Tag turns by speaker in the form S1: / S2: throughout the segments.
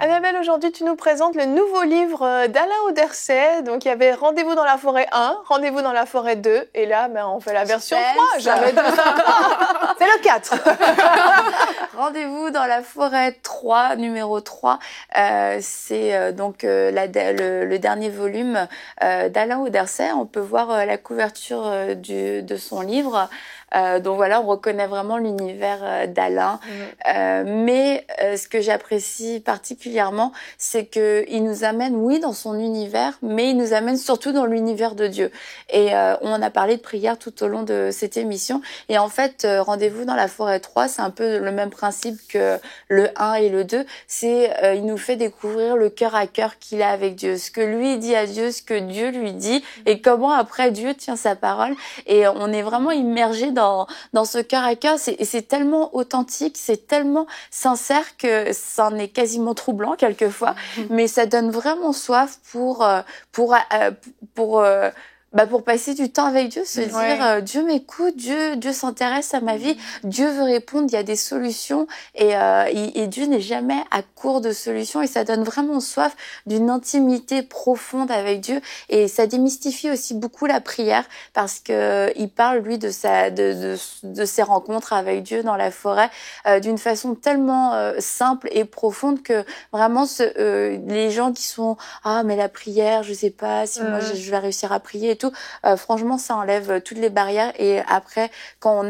S1: Annabelle, aujourd'hui, tu nous présentes le nouveau livre d'Alain Auderset. Donc, il y avait Rendez-vous dans la forêt 1, Rendez-vous dans la forêt 2. Et là, on fait la version 3. J'avais dit c'est le 4.
S2: Rendez-vous dans la forêt 3, numéro 3. C'est donc le dernier volume d'Alain Auderset. On peut voir la couverture de son livre. Donc voilà, on reconnaît vraiment l'univers d'Alain. Mais ce que j'apprécie particulièrement, c'est que il nous amène, oui, dans son univers, mais il nous amène surtout dans l'univers de Dieu. Et on a parlé de prière tout au long de cette émission. Et en fait, Rendez-vous dans la forêt 3, c'est un peu le même principe que le 1 et le 2. C'est il nous fait découvrir le cœur à cœur qu'il a avec Dieu, ce que lui dit à Dieu, ce que Dieu lui dit, et comment après Dieu tient sa parole. Et on est vraiment immergé dans ce cœur à cœur. C'est tellement authentique, c'est tellement sincère que ça en est quasiment troublant quelquefois, mais ça donne vraiment soif pour passer du temps avec Dieu, se dire Dieu m'écoute, Dieu s'intéresse à ma vie, Dieu veut répondre, il y a des solutions et Dieu n'est jamais à court de solutions et ça donne vraiment soif d'une intimité profonde avec Dieu et ça démystifie aussi beaucoup la prière parce que il parle lui de ses rencontres avec Dieu dans la forêt d'une façon tellement simple et profonde que vraiment les gens qui sont mais la prière, je sais pas si moi je vais réussir à prier et tout. Franchement, ça enlève toutes les barrières. Et après, quand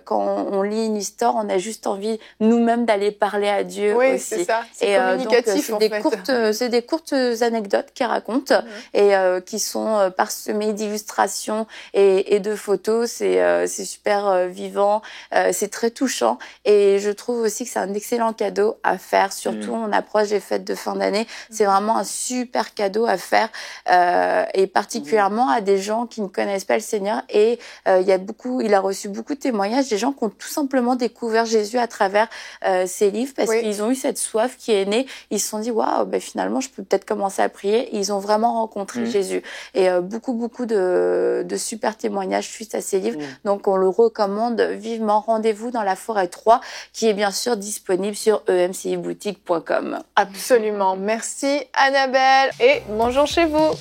S2: on lit une histoire, on a juste envie nous-mêmes d'aller parler à Dieu aussi.
S1: Oui, c'est ça. C'est communicatif,
S2: c'est des courtes anecdotes qu'il raconte et qui sont parsemées d'illustrations et de photos. C'est super vivant. C'est très touchant. Et je trouve aussi que c'est un excellent cadeau à faire. Surtout, on approche des fêtes de fin d'année. C'est vraiment un super cadeau à faire et particulièrement à des gens qui ne connaissent pas le Seigneur et il a reçu beaucoup de témoignages des gens qui ont tout simplement découvert Jésus à travers ses livres parce qu'ils ont eu cette soif qui est née, ils se sont dit waouh, finalement je peux peut-être commencer à prier, ils ont vraiment rencontré Jésus et beaucoup de super témoignages suite à ces livres. Donc on le recommande vivement. Rendez-vous dans la forêt 3 qui est bien sûr disponible sur emciboutique.com.
S1: Absolument. Merci Annabelle et bonjour chez vous.